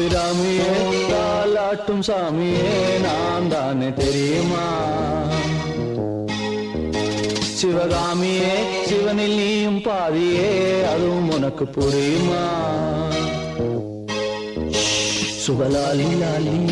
அபிராமியே தாலாட்டும் சாமியே நான் தானே தெரியுமா? சிவகாமியே சிவனில் நீயும் பாதியே அதுவும் உனக்கு புரியுமா? சுபலாலி லாலி